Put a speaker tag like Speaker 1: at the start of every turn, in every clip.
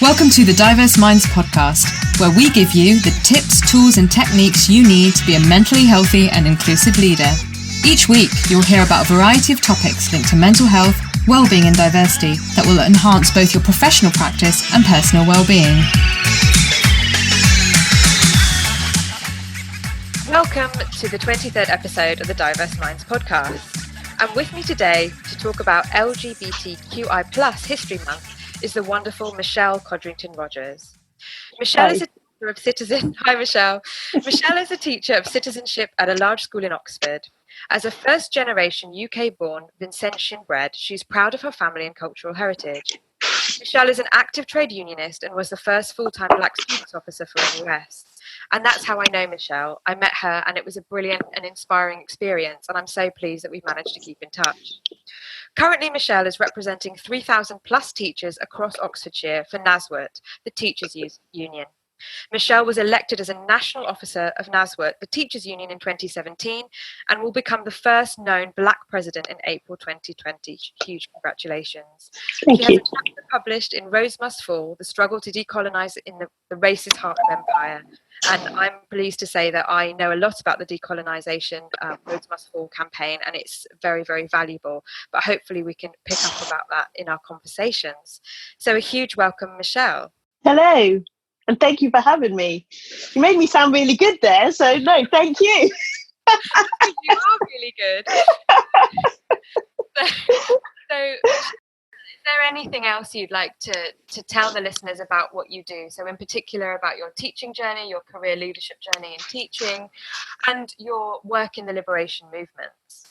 Speaker 1: Welcome to the Diverse Minds podcast, where we give you the tips, tools and techniques you need to be a mentally healthy and inclusive leader. Each week, you'll hear about a variety of topics linked to mental health, well-being and diversity that will enhance both your professional practice and personal well-being.
Speaker 2: Welcome to the 23rd episode of the Diverse Minds podcast. And with me today to talk about LGBTQI History Month is the wonderful Michelle Codrington Rogers. Michelle is a teacher of citizen. Hi, Michelle. Michelle is a teacher of citizenship at a large school in Oxford. As a first-generation UK-born Vincentian bred, she's proud of her family and cultural heritage. Michelle is an active trade unionist and was the first full-time Black students officer for NUS. And that's how I know Michelle. I met her and it was a brilliant and inspiring experience, and I'm so pleased that we've managed to keep in touch. Currently, Michelle is representing 3,000 plus teachers across Oxfordshire for NASWT, the Teachers' Union. Michelle was elected as a National Officer of NASWT, the Teachers' Union, in 2017, and will become the first known Black president in April 2020. Huge congratulations.
Speaker 3: Thank you.
Speaker 2: She has a chapter published in Rose Must Fall, The Struggle to Decolonise in the Racist Heart of Empire. And I'm pleased to say that I know a lot about the decolonisation Rose Must Fall campaign, and it's very, very valuable. But hopefully we can pick up about that in our conversations. So a huge welcome, Michelle.
Speaker 3: Hello, and thank you for having me. You made me sound really good there, so no, thank you.
Speaker 2: You are really good. So is there anything else you'd like to tell the listeners about what you do? So in particular about your teaching journey, your career leadership journey in teaching, and your work in the liberation movements?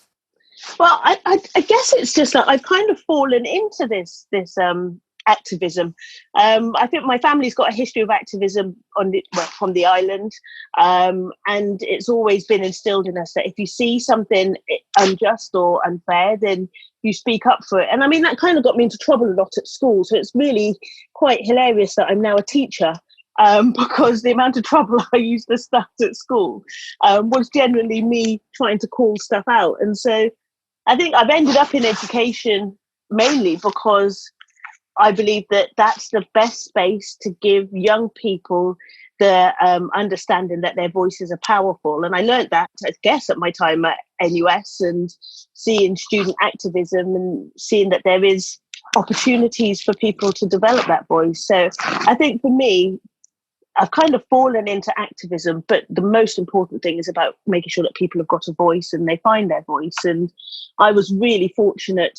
Speaker 3: Well, I guess it's just that I've kind of fallen into this activism. I think my family's got a history of activism on the island, and it's always been instilled in us that if you see something unjust or unfair, then you speak up for it. And I mean, that kind of got me into trouble a lot at school. So it's really quite hilarious that I'm now a teacher, because the amount of trouble I used to start at school was generally me trying to call stuff out. And so I think I've ended up in education mainly because I believe that that's the best space to give young people the understanding that their voices are powerful. And I learned that, I guess, at my time at NUS and seeing student activism and seeing that there is opportunities for people to develop that voice. So I think for me, I've kind of fallen into activism, but the most important thing is about making sure that people have got a voice and they find their voice. And I was really fortunate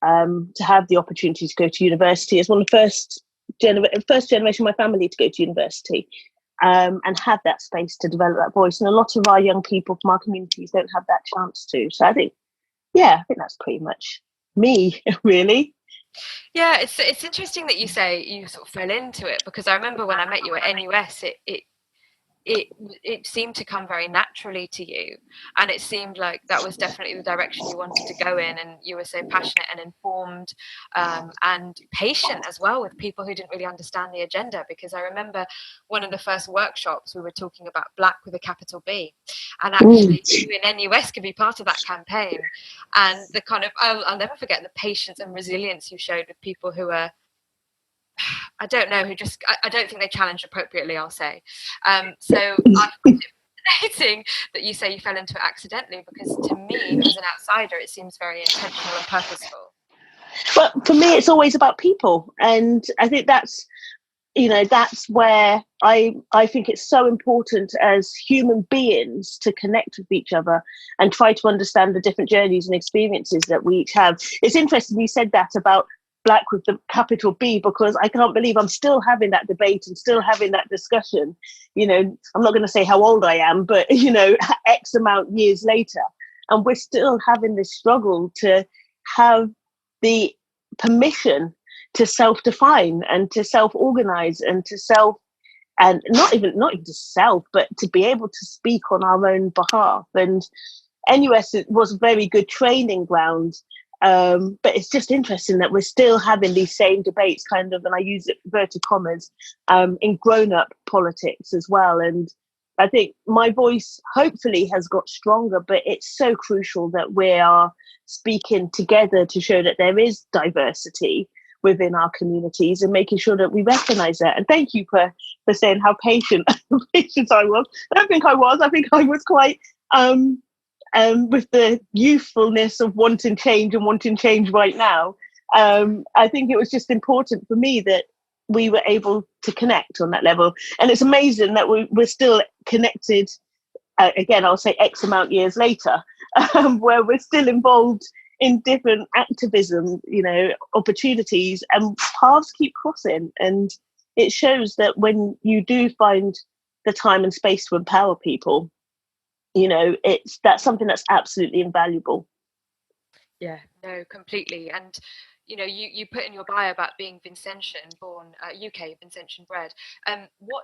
Speaker 3: to have the opportunity to go to university as one of the first generation of my family to go to university, and have that space to develop that voice. And a lot of our young people from our communities don't have that chance to. So I think that's pretty much me, really.
Speaker 2: Yeah, it's interesting that you say you sort of fell into it, because I remember when I met you at NUS, it seemed to come very naturally to you, and it seemed like that was definitely the direction you wanted to go in, and you were so passionate and informed and patient as well with people who didn't really understand the agenda. Because I remember one of the first workshops we were talking about Black with a capital B, and actually you in NUS could be part of that campaign, and the kind of I'll never forget the patience and resilience you showed with people who are, I don't know, I don't think they challenged appropriately, I'll say. So I find it fascinating that you say you fell into it accidentally, because to me, as an outsider, it seems very intentional and purposeful.
Speaker 3: Well, for me, it's always about people. And I think that's where I think it's so important as human beings to connect with each other and try to understand the different journeys and experiences that we each have. It's interesting you said that about Black with the capital B, because I can't believe I'm still having that debate and still having that discussion. You know, I'm not going to say how old I am, but, X amount years later, and we're still having this struggle to have the permission to self-define and to self-organize and to and not even to self, but to be able to speak on our own behalf. And NUS was a very good training ground. But it's just interesting that we're still having these same debates, kind of, and I use it inverted commas, in grown-up politics as well. And I think my voice hopefully has got stronger, but it's so crucial that we are speaking together to show that there is diversity within our communities, and making sure that we recognise that. And thank you for saying how patient I was. I don't think I was. I think I was quite with the youthfulness of wanting change and wanting change right now. I think it was just important for me that we were able to connect on that level. And it's amazing that we're still connected, again, I'll say X amount years later, where we're still involved in different activism, opportunities, and paths keep crossing. And it shows that when you do find the time and space to empower people, that's something that's absolutely invaluable.
Speaker 2: Yeah, no, completely. And you put in your bio about being Vincentian, born UK, Vincentian bred. What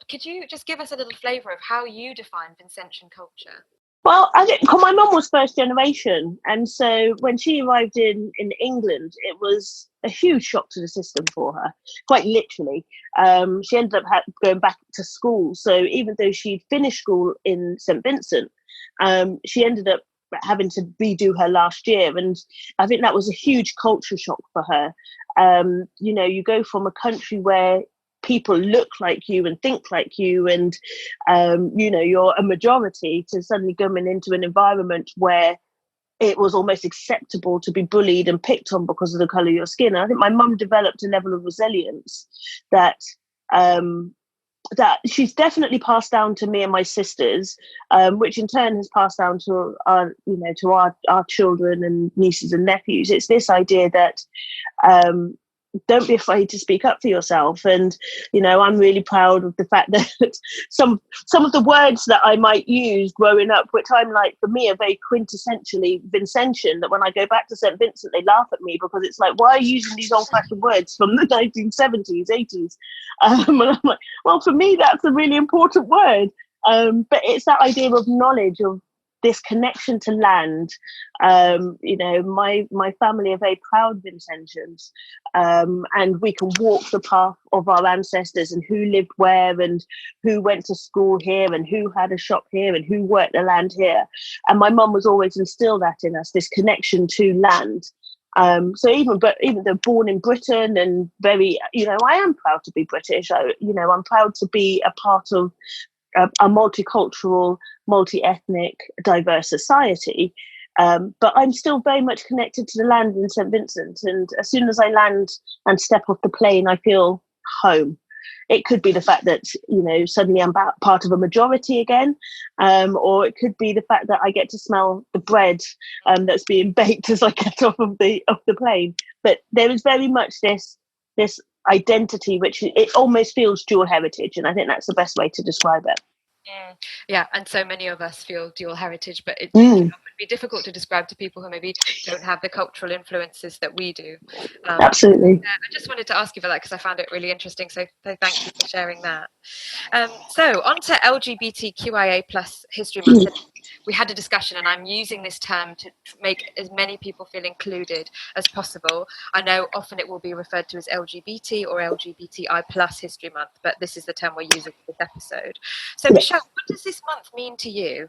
Speaker 2: could you just give us a little flavour of how you define Vincentian culture?
Speaker 3: Well, my mum was first generation, and so when she arrived in England, it was a huge shock to the system for her, quite literally. She ended up going back to school, so even though she'd finished school in St Vincent, she ended up having to redo her last year, and I think that was a huge culture shock for her. You go from a country where people look like you and think like you, and you're a majority, to suddenly coming into an environment where it was almost acceptable to be bullied and picked on because of the colour of your skin. And I think my mum developed a level of resilience that she's definitely passed down to me and my sisters, which in turn has passed down to our children and nieces and nephews. It's this idea that don't be afraid to speak up for yourself. And I'm really proud of the fact that some of the words that I might use growing up, which I'm like, for me, are very quintessentially Vincentian, that when I go back to St Vincent, they laugh at me because it's like, why are you using these old-fashioned words from the 1970s, 80s? And I'm like, well, for me, that's a really important word. But it's that idea of knowledge, of this connection to land. My family are very proud Vincentians, and we can walk the path of our ancestors and who lived where and who went to school here and who had a shop here and who worked the land here. And my mum was always instilled that in us, this connection to land. So even though born in Britain and very, I am proud to be British. I'm proud to be a part of a multicultural, multi-ethnic, diverse society. But I'm still very much connected to the land in St Vincent. And as soon as I land and step off the plane, I feel home. It could be the fact that, suddenly I'm part of a majority again, or it could be the fact that I get to smell the bread that's being baked as I get off of the plane. But there is very much this identity, which it almost feels dual heritage, and I think that's the best way to describe it.
Speaker 2: Yeah, and so many of us feel dual heritage, but it can be difficult to describe to people who maybe don't have the cultural influences that we do.
Speaker 3: Absolutely.
Speaker 2: I just wanted to ask you for that because I found it really interesting, so thank you for sharing that. So on to LGBTQIA plus History Month. We had a discussion, and I'm using this term to make as many people feel included as possible. I know often it will be referred to as LGBT or LGBTI plus History Month, but this is the term we're using for this episode. So, Michelle, what does this month mean to you?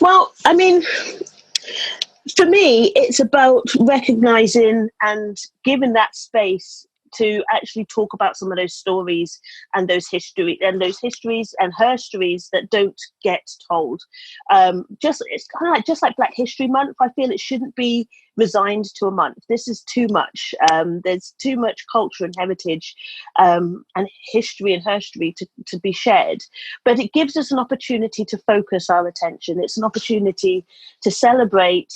Speaker 3: Well, I mean, for me, it's about recognising and giving that space to actually talk about some of those stories and those histories and herstories that don't get told. It's kind of like Black History Month. I feel it shouldn't be resigned to a month. This is too much. There's too much culture and heritage and history and herstory to be shared. But it gives us an opportunity to focus our attention. It's an opportunity to celebrate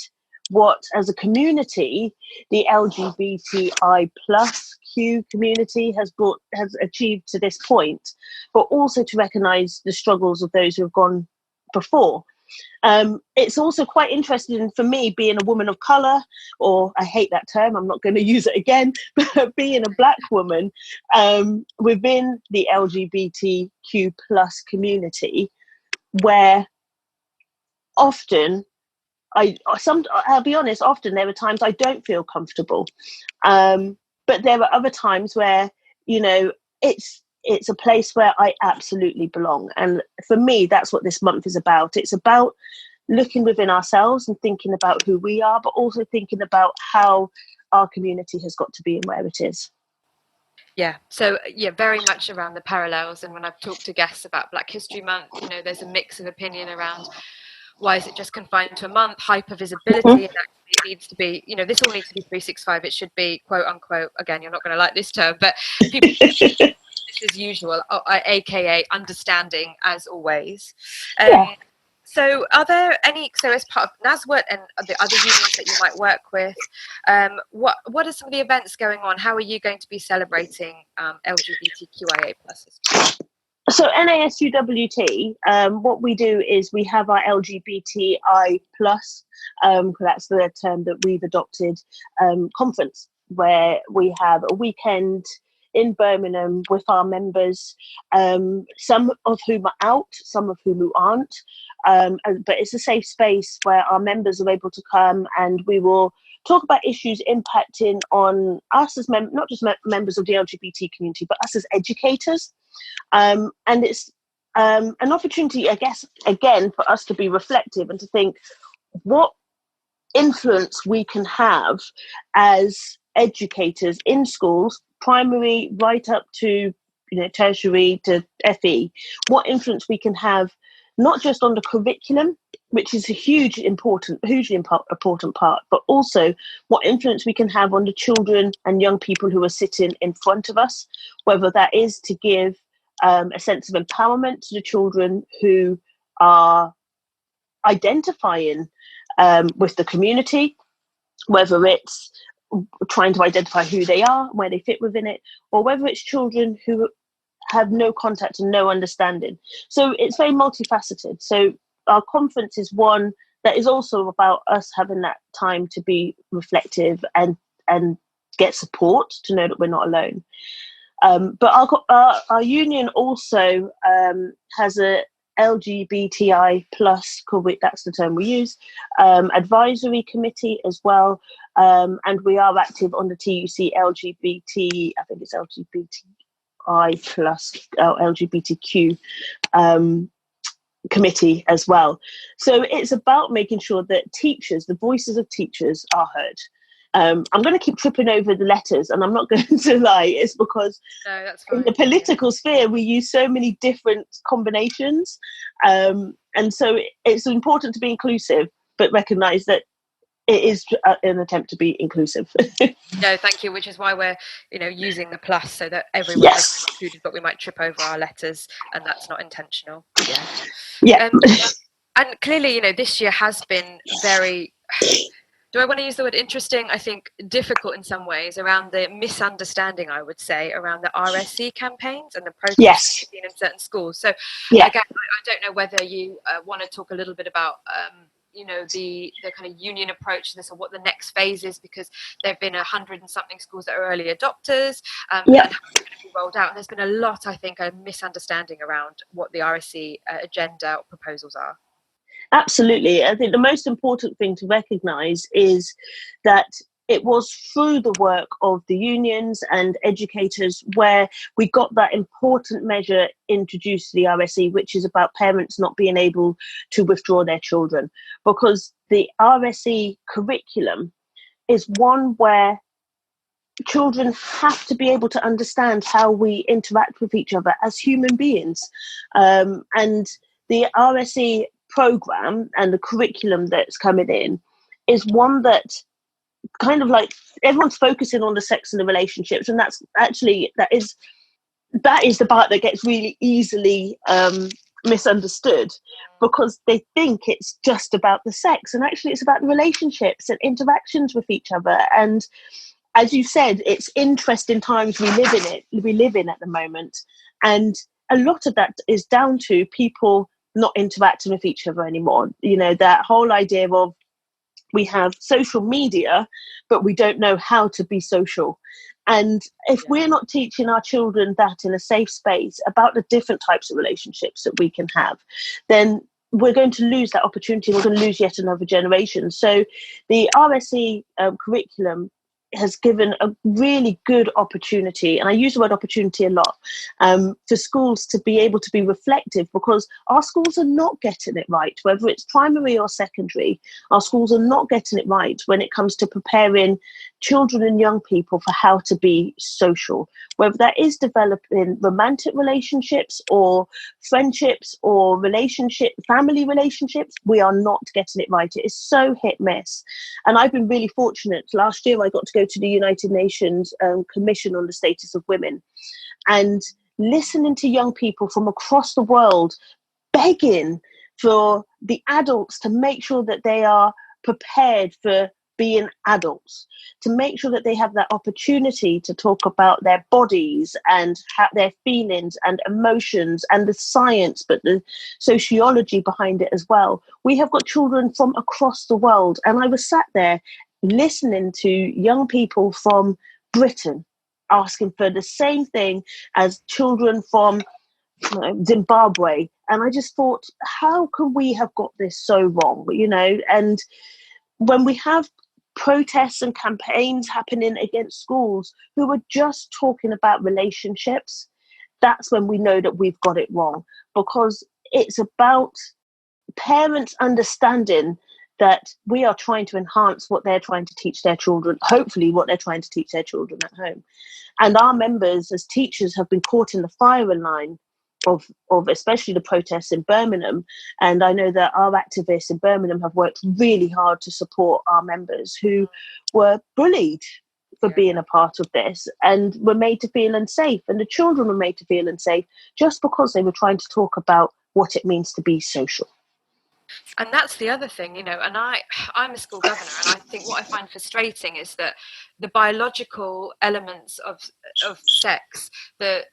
Speaker 3: what, as a community, the LGBTI plus Q community has achieved to this point, but also to recognise the struggles of those who have gone before. It's also quite interesting for me, being a woman of colour, or I hate that term, I'm not going to use it again, but being a Black woman within the LGBTQ plus community, where often I'll be honest, often there are times I don't feel comfortable. But there are other times where, it's a place where I absolutely belong. And for me, that's what this month is about. It's about looking within ourselves and thinking about who we are, but also thinking about how our community has got to be and where it is.
Speaker 2: Yeah, so very much around the parallels. And when I've talked to guests about Black History Month, there's a mix of opinion around why is it just confined to a month, hyper visibility, and actually it needs to be, this all needs to be 365. It should be, quote unquote, again, you're not going to like this term, but people business as usual, aka understanding as always. So are there any, so as part of NASWT and the other unions that you might work with, what are some of the events going on? How are you going to be celebrating LGBTQIA+?
Speaker 3: So NASUWT, what we do is we have our LGBTI+, that's the term that we've adopted, conference, where we have a weekend in Birmingham with our members, some of whom are out, some of whom aren't, but it's a safe space where our members are able to come, and we will talk about issues impacting on us as not just members of the LGBT community, but us as educators. And it's an opportunity, I guess, again, for us to be reflective and to think what influence we can have as educators in schools, primary right up to tertiary to FE, what influence we can have not just on the curriculum, which is a hugely important part, but also what influence we can have on the children and young people who are sitting in front of us, whether that is to give a sense of empowerment to the children who are identifying with the community, whether it's trying to identify who they are, where they fit within it, or whether it's children who have no contact and no understanding. So it's very multifaceted. So our conference is one that is also about us having that time to be reflective and get support, to know that we're not alone. But our union also has a LGBTI plus, that's the term we use, advisory committee as well, and we are active on the TUC LGBT, I think it's LGBTI plus, LGBTQ committee as well. So it's about making sure that teachers, the voices of teachers, are heard. I'm going to keep tripping over the letters, and I'm not going to lie. It's because in the political sphere, we use so many different combinations. And so it's important to be inclusive, but recognise that it is an attempt to be inclusive.
Speaker 2: No, thank you, which is why we're using the plus so that everyone is included, but we might trip over our letters, and that's not intentional. And clearly, this year has been very... Do I want to use the word interesting? I think difficult in some ways, around the misunderstanding, I would say, around the RSC campaigns and the protests in certain schools. So again, I don't know whether you want to talk a little bit about, the kind of union approach to this, or what the next phase is, because there have been 100 and something schools that are early adopters, and how it's going to be rolled out. And there's been a lot, I think, of misunderstanding around what the RSC agenda or proposals are.
Speaker 3: Absolutely. I think the most important thing to recognise is that it was through the work of the unions and educators where we got that important measure introduced to the RSE, which is about parents not being able to withdraw their children. Because the RSE curriculum is one where children have to be able to understand how we interact with each other as human beings. And the RSE program and the curriculum that's coming in is one that kind of like everyone's focusing on the sex and the relationships, and that's actually that is the part that gets really easily misunderstood, because they think it's just about the sex, and actually it's about the relationships and interactions with each other. And as you said, it's interesting times we live in at the moment, and a lot of that is down to people not interacting with each other anymore. That whole idea of we have social media, but we don't know how to be social. And if we're not teaching our children that in a safe space about the different types of relationships that we can have, then we're going to lose that opportunity. We're going to lose yet another generation. So the RSE curriculum has given a really good opportunity, and I use the word opportunity a lot, for schools to be able to be reflective, because our schools are not getting it right, whether it's primary or secondary. Our schools are not getting it right when it comes to preparing children and young people for how to be social, whether that is developing romantic relationships or friendships or family relationships. We are not getting it right. It is so hit miss. And I've been really fortunate. Last year, I got to go to the United Nations Commission on the Status of Women, and listening to young people from across the world begging for the adults to make sure that they are prepared for being adults, to make sure that they have that opportunity to talk about their bodies and their feelings and emotions and the science, but the sociology behind it as well. We have got children from across the world, and I was sat there listening to young people from Britain asking for the same thing as children from Zimbabwe. And I just thought, how can we have got this so wrong? And when we have protests and campaigns happening against schools who are just talking about relationships, that's when we know that we've got it wrong, because it's about parents understanding that we are trying to enhance what they're trying to teach their children, hopefully what they're trying to teach their children at home. And our members as teachers have been caught in the firing line of especially the protests in Birmingham. And I know that our activists in Birmingham have worked really hard to support our members who were bullied for being a part of this and were made to feel unsafe. And the children were made to feel unsafe just because they were trying to talk about what it means to be social.
Speaker 2: And that's the other thing, and I'm a school governor, and I think what I find frustrating is that the biological elements of sex, the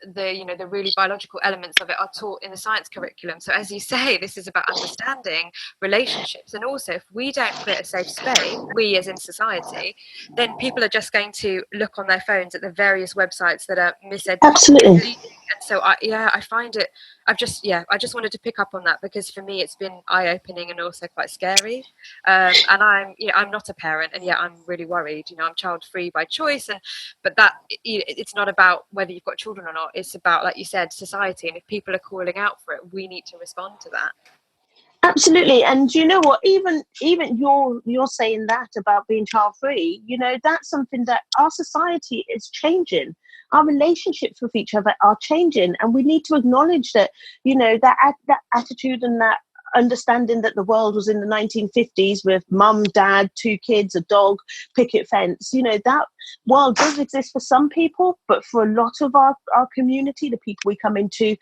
Speaker 2: really biological elements of it are taught in the science curriculum. So as you say, this is about understanding relationships. And also, if we don't create a safe space, we as in society, then people are just going to look on their phones at the various websites that are miseducating.
Speaker 3: Absolutely.
Speaker 2: And so I find it, I just wanted to pick up on that, because for me it's been eye-opening and also quite scary. And I'm not a parent, and yet I'm really worried. I'm child-free by choice, but that it's not about whether you've got children or not. It's about, like you said, society. And if people are calling out for it, we need to respond to that.
Speaker 3: Absolutely. And you know what, even you're saying that about being child free, that's something that our society is changing. Our relationships with each other are changing, and we need to acknowledge that, that attitude and that understanding that the world was in the 1950s with mum, dad, 2 kids, a dog, picket fence. That world does exist for some people, but for a lot of our community, the people we come into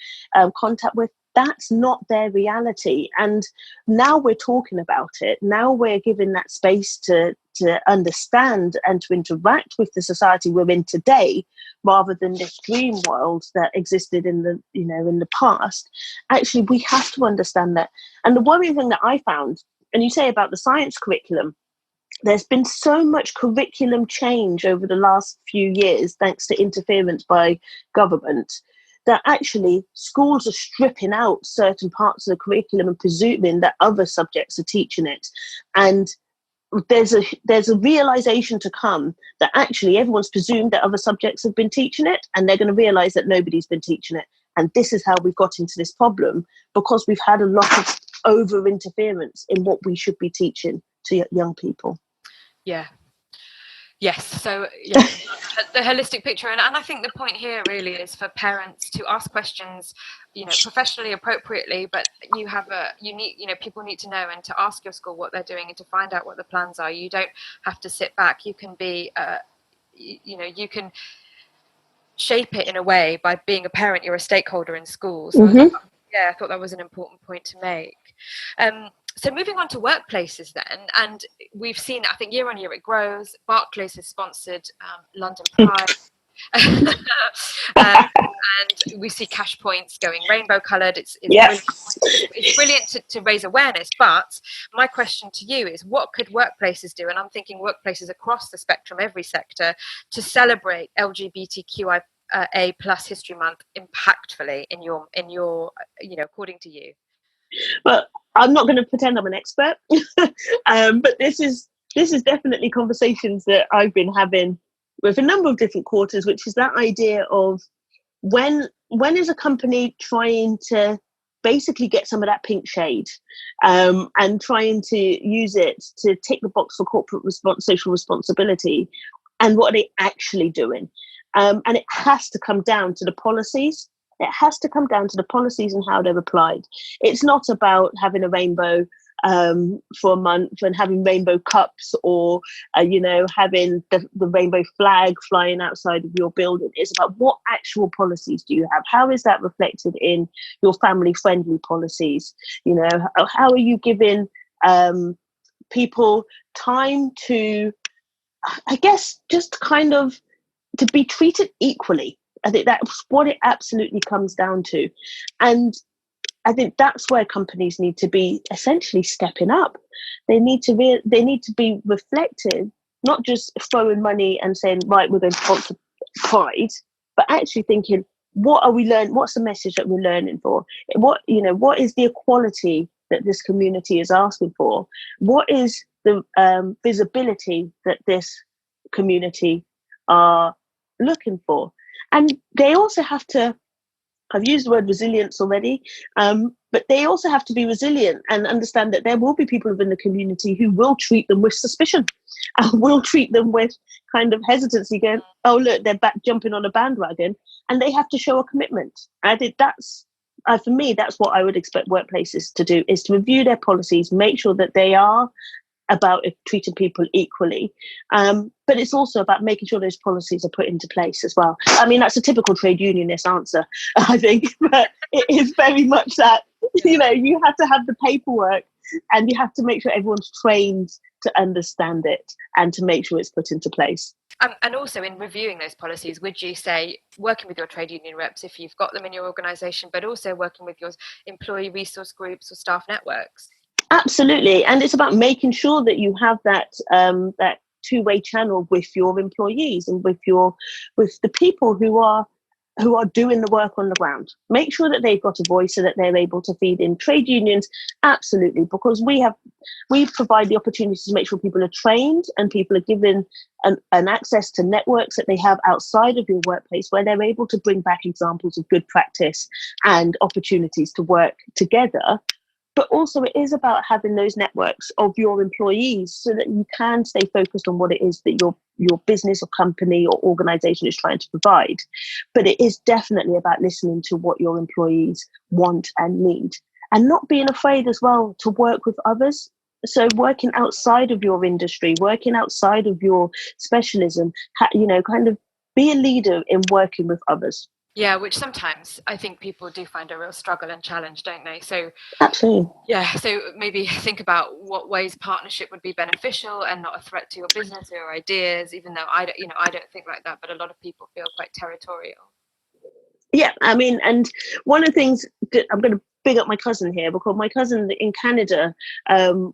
Speaker 3: contact with, that's not their reality. And now we're talking about it. Now we're giving that space to understand and to interact with the society we're in today, rather than this dream world that existed in the past. Actually, we have to understand that. And the worrying thing that I found, and you say about the science curriculum, there's been so much curriculum change over the last few years, thanks to interference by government, that actually schools are stripping out certain parts of the curriculum and presuming that other subjects are teaching it. And there's a realization to come that actually everyone's presumed that other subjects have been teaching it, and they're going to realize that nobody's been teaching it. And this is how we've got into this problem, because we've had a lot of over interference in what we should be teaching to young people.
Speaker 2: Yeah. Yes. So yeah, the holistic picture. And I think the point here really is for parents to ask questions, professionally, appropriately, but people need to know, and to ask your school what they're doing and to find out what the plans are. You don't have to sit back. You can be, you can shape it in a way by being a parent. You're a stakeholder in schools. So
Speaker 3: Mm-hmm.
Speaker 2: I thought that was an important point to make. So moving on to workplaces then, and we've seen, I think year on year it grows. Barclays has sponsored London Pride. And we see cash points going rainbow coloured. It's brilliant to raise awareness. But my question to you is, what could workplaces do? And I'm thinking workplaces across the spectrum, every sector, to celebrate LGBTQI A+ History Month impactfully in your according to you.
Speaker 3: Well, I'm not going to pretend I'm an expert, but this is definitely conversations that I've been having with a number of different quarters, which is that idea of when is a company trying to basically get some of that pink shade and trying to use it to tick the box for corporate social responsibility, and what are they actually doing? And it has to come down to the policies. It has to come down to the policies and how they're applied. It's not about having a rainbow for a month and having rainbow cups or, having the rainbow flag flying outside of your building. It's about what actual policies do you have? How is that reflected in your family-friendly policies? How are you giving people time to, I guess, just kind of to be treated equally? I think that's what it absolutely comes down to. And I think that's where companies need to be essentially stepping up. They need to be reflective, not just throwing money and saying, right, we're going to sponsor Pride, but actually thinking, what are we learning? What's the message that we're learning for? What is the equality that this community is asking for? What is the visibility that this community are looking for? And they also have to, I've used the word resilience already, but they also have to be resilient and understand that there will be people within the community who will treat them with suspicion and will treat them with kind of hesitancy, going, oh, look, they're back jumping on a bandwagon, and they have to show a commitment. I think that's, for me, that's what I would expect workplaces to do, is to review their policies, make sure that they are about treating people equally, but it's also about making sure those policies are put into place as well. I mean, that's a typical trade unionist answer, I think, but it is very much that, you have to have the paperwork and you have to make sure everyone's trained to understand it and to make sure it's put into place.
Speaker 2: And also in reviewing those policies, would you say working with your trade union reps, if you've got them in your organisation, but also working with your employee resource groups or staff networks?
Speaker 3: Absolutely. And it's about making sure that you have that that two-way channel with your employees and with the people who are doing the work on the ground. Make sure that they've got a voice so that they're able to feed in. Trade unions, absolutely, because we provide the opportunity to make sure people are trained and people are given an access to networks that they have outside of your workplace, where they're able to bring back examples of good practice and opportunities to work together. But also it is about having those networks of your employees so that you can stay focused on what it is that your business or company or organization is trying to provide. But it is definitely about listening to what your employees want and need, and not being afraid as well to work with others. So working outside of your industry, working outside of your specialism, kind of be a leader in working with others.
Speaker 2: Yeah, which sometimes I think people do find a real struggle and challenge, don't they? So
Speaker 3: absolutely.
Speaker 2: Yeah, so maybe think about what ways partnership would be beneficial and not a threat to your business or your ideas, even though I don't think like that, but a lot of people feel quite territorial.
Speaker 3: Yeah, I mean, and one of the things that I'm going to big up my cousin here, because my cousin in Canada,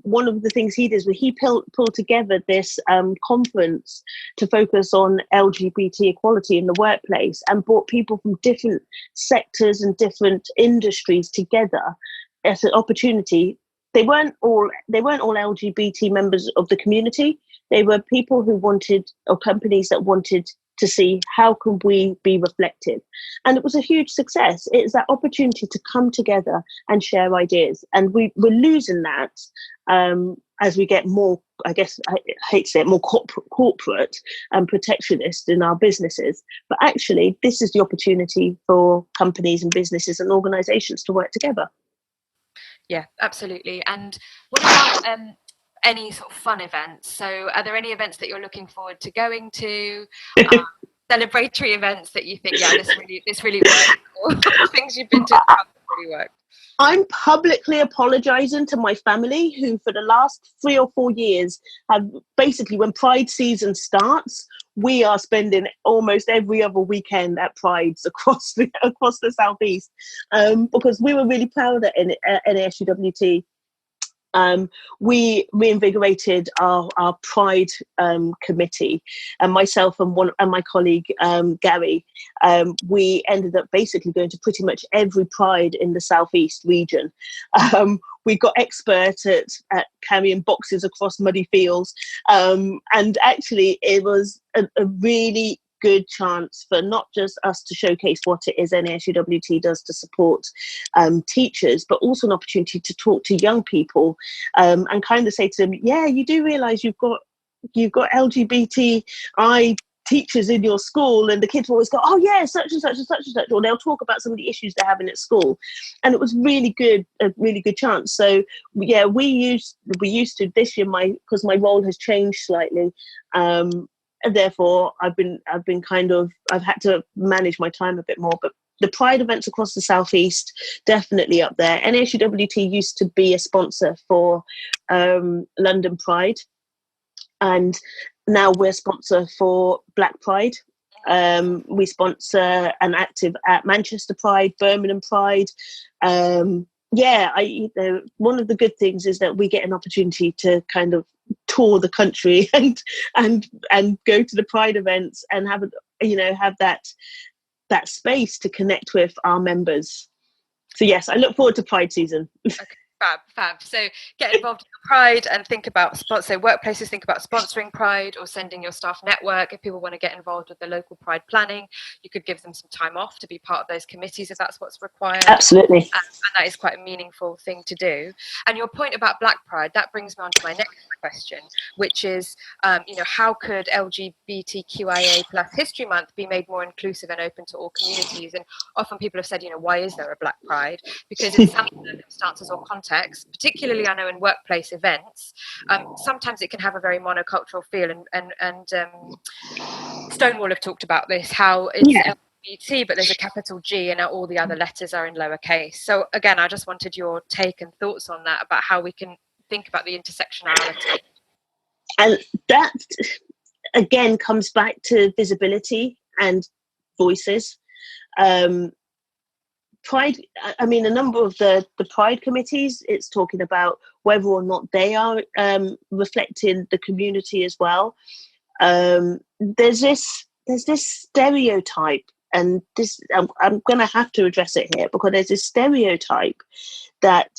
Speaker 3: one of the things he did was he pulled together this conference to focus on LGBT equality in the workplace and brought people from different sectors and different industries together as an opportunity. They weren't all LGBT members of the community. They were people who wanted, or companies that wanted to see how can we be reflective. And it was a huge success. It's that opportunity to come together and share ideas. And we're losing that as we get more, I guess, I hate to say it, more corporate and protectionist in our businesses. But actually, this is the opportunity for companies and businesses and organizations to work together.
Speaker 2: Yeah, absolutely. And what about any sort of fun events? So are there any events that you're looking forward to going to? Celebratory events that you think, yeah, this really worked, or things you've been to that really worked?
Speaker 3: I'm publicly apologising to my family, who for the last 3 or 4 years have basically, when Pride season starts, we are spending almost every other weekend at Prides across the southeast, because we were really proud at NASUWT. We reinvigorated our Pride committee, and myself and my colleague Gary, we ended up basically going to pretty much every Pride in the southeast region. We got expert at carrying boxes across muddy fields, and actually it was a really good chance for not just us to showcase what it is NASUWT does to support teachers, but also an opportunity to talk to young people and kind of say to them, yeah, you do realise you've got you've got LGBTI teachers in your school, and the kids always go, oh yeah, such and such and such and such, or they'll talk about some of the issues they're having at school. And it was a really good chance. So yeah, we used to this year, because my role has changed slightly, and therefore I've had to manage my time a bit more. But the Pride events across the Southeast, definitely up there. NASUWT used to be a sponsor for London Pride, and now we're sponsor for Black Pride. We sponsor and active at Manchester Pride, Birmingham Pride. One of the good things is that we get an opportunity to kind of tour the country and go to the Pride events and have that space to connect with our members. So yes, I look forward to Pride season.
Speaker 2: Okay. Fab. So get involved in Pride and think about workplaces think about sponsoring Pride or sending your staff network. If people want to get involved with the local Pride planning, you could give them some time off to be part of those committees if that's what's required.
Speaker 3: Absolutely.
Speaker 2: And that is quite a meaningful thing to do. And your point about Black Pride, that brings me on to my next question, which is, how could LGBTQIA plus History Month be made more inclusive and open to all communities? And often people have said, why is there a Black Pride? Because in some circumstances or contexts, particularly I know in workplace events, sometimes it can have a very monocultural feel, and Stonewall have talked about this, how it's LGBT, but there's a capital G and all the other letters are in lowercase. So again, I just wanted your take and thoughts on that, about how we can think about the intersectionality.
Speaker 3: And that again comes back to visibility and voices. Pride, a number of the Pride committees, it's talking about whether or not they are reflecting the community as well. There's this stereotype, and this I'm going to have to address it here, because there's this stereotype that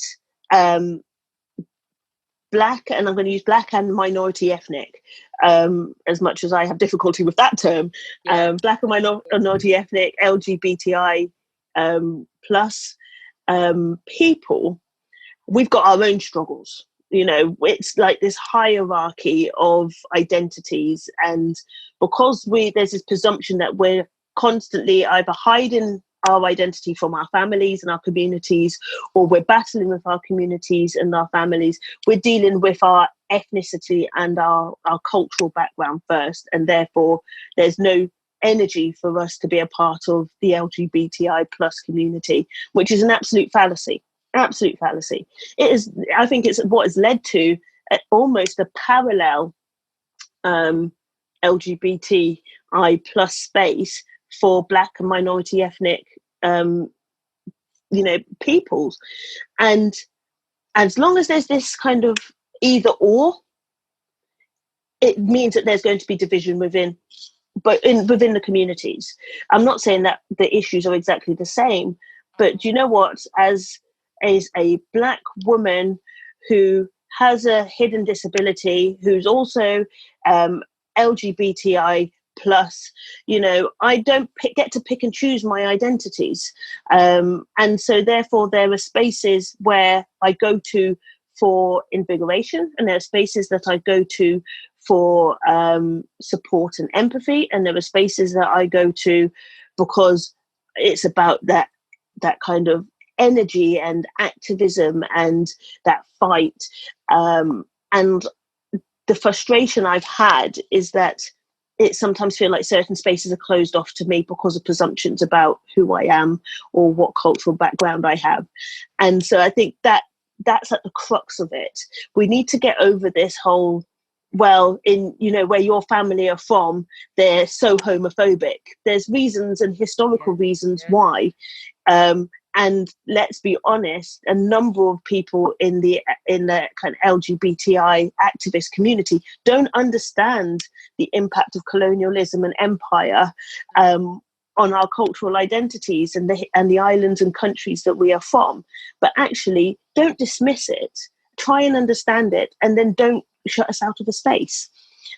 Speaker 3: Black, and I'm going to use Black and minority ethnic, as much as I have difficulty with that term, Black and minority ethnic, LGBTI plus people, we've got our own struggles. It's like this hierarchy of identities, and because there's this presumption that we're constantly either hiding our identity from our families and our communities, or we're battling with our communities and our families, we're dealing with our ethnicity and our cultural background first, and therefore there's no energy for us to be a part of the LGBTI plus community, which is an absolute fallacy. It is. I think it's what has led to almost a parallel LGBTI plus space for Black and minority ethnic peoples. And as long as there's this kind of either or, it means that there's going to be division within the communities. I'm not saying that the issues are exactly the same, but you know what? As a Black woman who has a hidden disability, who's also LGBTI plus, I don't get to pick and choose my identities. And so therefore there are spaces where I go to for invigoration, and there are spaces that I go to for support and empathy, and there are spaces that I go to because it's about that kind of energy and activism and that fight. And the frustration I've had is that it sometimes feels like certain spaces are closed off to me because of presumptions about who I am or what cultural background I have. And so I think that's at the crux of it. We need to get over this whole, well, in where your family are from, they're so homophobic. There's reasons and historical reasons why. And let's be honest, a number of people in the kind of LGBTI activist community don't understand the impact of colonialism and empire on our cultural identities and the islands and countries that we are from. But actually, don't dismiss it. Try and understand it, and then don't shut us out of the space.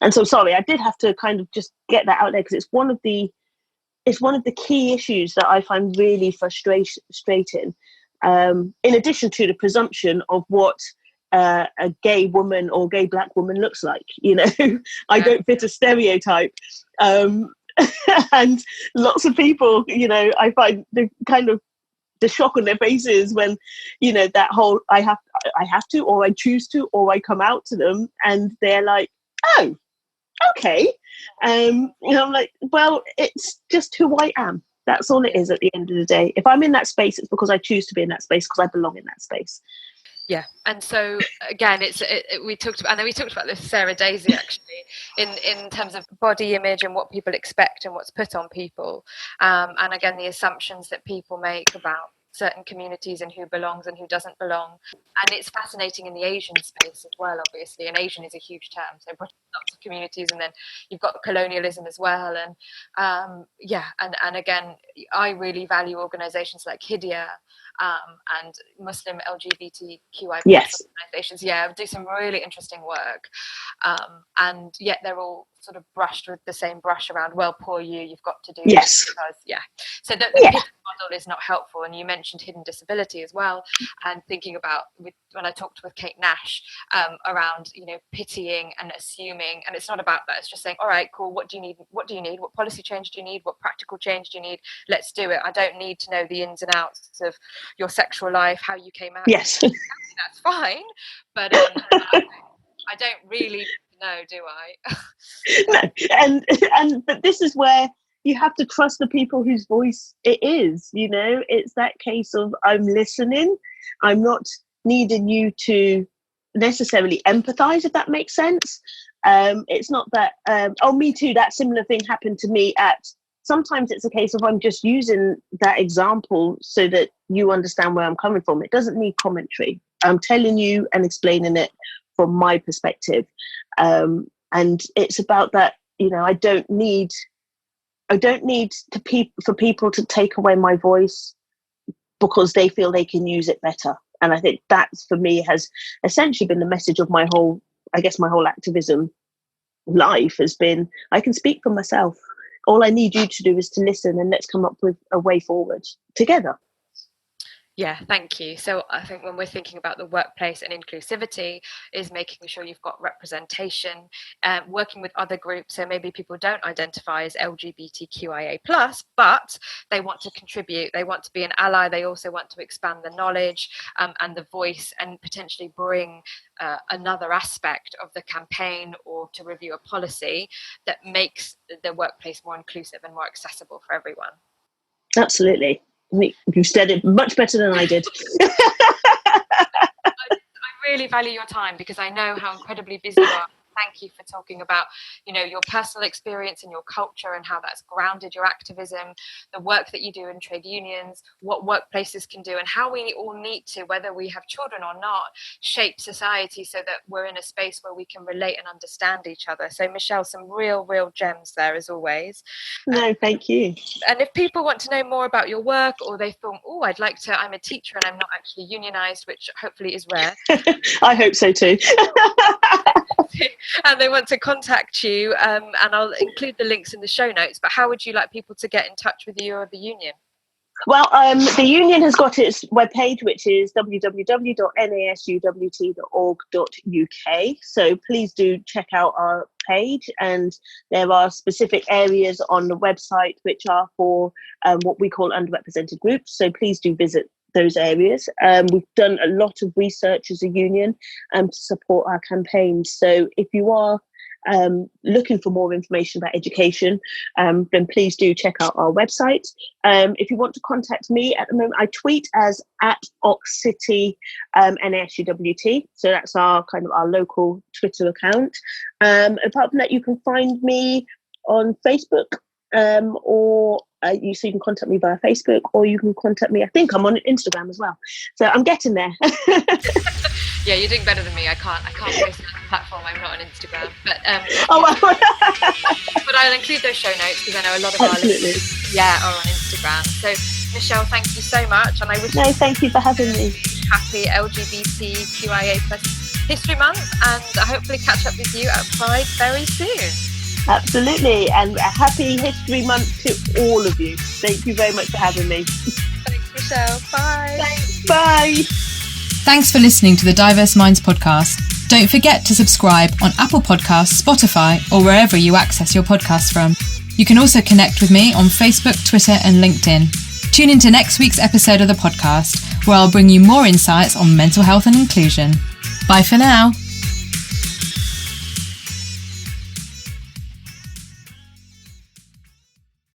Speaker 3: And so, sorry, I did have to kind of just get that out there, because it's one of the key issues that I find really frustrating. In addition to the presumption of what a gay woman or gay black woman looks like. I don't fit a stereotype. And lots of people, I find the kind of the shock on their faces when, that whole I have to, or I choose to, or I come out to them, and they're like, oh, okay. I'm like, well, it's just who I am. That's all it is at the end of the day. If I'm in that space, it's because I choose to be in that space, because I belong in that space.
Speaker 2: Yeah, and so again, we talked about this, Sarah Daisy, actually, in terms of body image and what people expect and what's put on people, and again, the assumptions that people make about certain communities and who belongs and who doesn't belong. And it's fascinating in the Asian space as well, obviously, and Asian is a huge term, so lots of communities, and then you've got colonialism as well, and and again, I really value organizations like Hidya and Muslim LGBTQI organizations, do some really interesting work, and yet they're all sort of brushed with the same brush around, well, poor you've got to do this because, so the pity model is not helpful. And you mentioned hidden disability as well, and thinking about when I talked with Kate Nash around pitying and assuming, and it's not about that, it's just saying, all right, cool, what do you need, what policy change do you need, what practical change do you need, let's do it. I don't need to know the ins and outs of your sexual life, how you came out. That's fine, but I don't really know, do I?
Speaker 3: No, but this is where you have to trust the people whose voice it is. It's that case of, I'm listening. I'm not needing you to necessarily empathize, if that makes sense. It's not that, me too, that similar thing happened to me sometimes it's a case of, I'm just using that example so that you understand where I'm coming from. It doesn't need commentary. I'm telling you and explaining it from my perspective. And it's about that, I don't need for people to take away my voice because they feel they can use it better. And I think that, for me, has essentially been the message of my whole activism life has been, I can speak for myself. All I need you to do is to listen, and let's come up with a way forward together.
Speaker 2: Yeah, thank you. So I think when we're thinking about the workplace and inclusivity, is making sure you've got representation, working with other groups. So maybe people don't identify as LGBTQIA+, but they want to contribute. They want to be an ally. They also want to expand the knowledge and the voice, and potentially bring another aspect of the campaign or to review a policy that makes the workplace more inclusive and more accessible for everyone.
Speaker 3: Absolutely. You said it much better than I did.
Speaker 2: I really value your time, because I know how incredibly busy you are. Thank you for talking about, your personal experience and your culture, and how that's grounded your activism, the work that you do in trade unions, what workplaces can do, and how we all need to, whether we have children or not, shape society so that we're in a space where we can relate and understand each other. So, Michelle, some real gems there, as always.
Speaker 3: No, thank you.
Speaker 2: And if people want to know more about your work, or they thought, I'm a teacher and I'm not actually unionized, which hopefully is rare.
Speaker 3: I hope so too.
Speaker 2: And they want to contact you, and I'll include the links in the show notes, but how would you like people to get in touch with you or the union?
Speaker 3: Well, the union has got its webpage, which is www.nasuwt.org.uk. So please do check out our page, and there are specific areas on the website which are for what we call underrepresented groups. So please do visit those areas. We've done a lot of research as a union to support our campaigns. So if you are looking for more information about education, then please do check out our website. If you want to contact me, at the moment I tweet as @OxCity NASUWT, so that's our local Twitter account. Apart from that, you can find me on Facebook, or you can contact me via Facebook, or you can contact me, I think I'm on Instagram as well, so I'm getting there.
Speaker 2: Yeah, you're doing better than me. I can't post on the platform. I'm not on Instagram, but but I'll include those show notes, because I know a lot of our listeners are on Instagram. So, Michelle, thank you so much, and I wish
Speaker 3: thank you for having me.
Speaker 2: Happy LGBTQIA+ History Month, and I hopefully catch up with you at Pride very soon.
Speaker 3: Absolutely, and a happy History Month to all of you. Thank you very much for having me.
Speaker 2: Thanks, Michelle. Bye.
Speaker 3: Thanks. Bye.
Speaker 1: Thanks for listening to the Diverse Minds podcast. Don't forget to subscribe on Apple Podcasts, Spotify, or wherever you access your podcasts from. You can also connect with me on Facebook, Twitter, and LinkedIn. Tune into next week's episode of the podcast, where I'll bring you more insights on mental health and inclusion. Bye for now.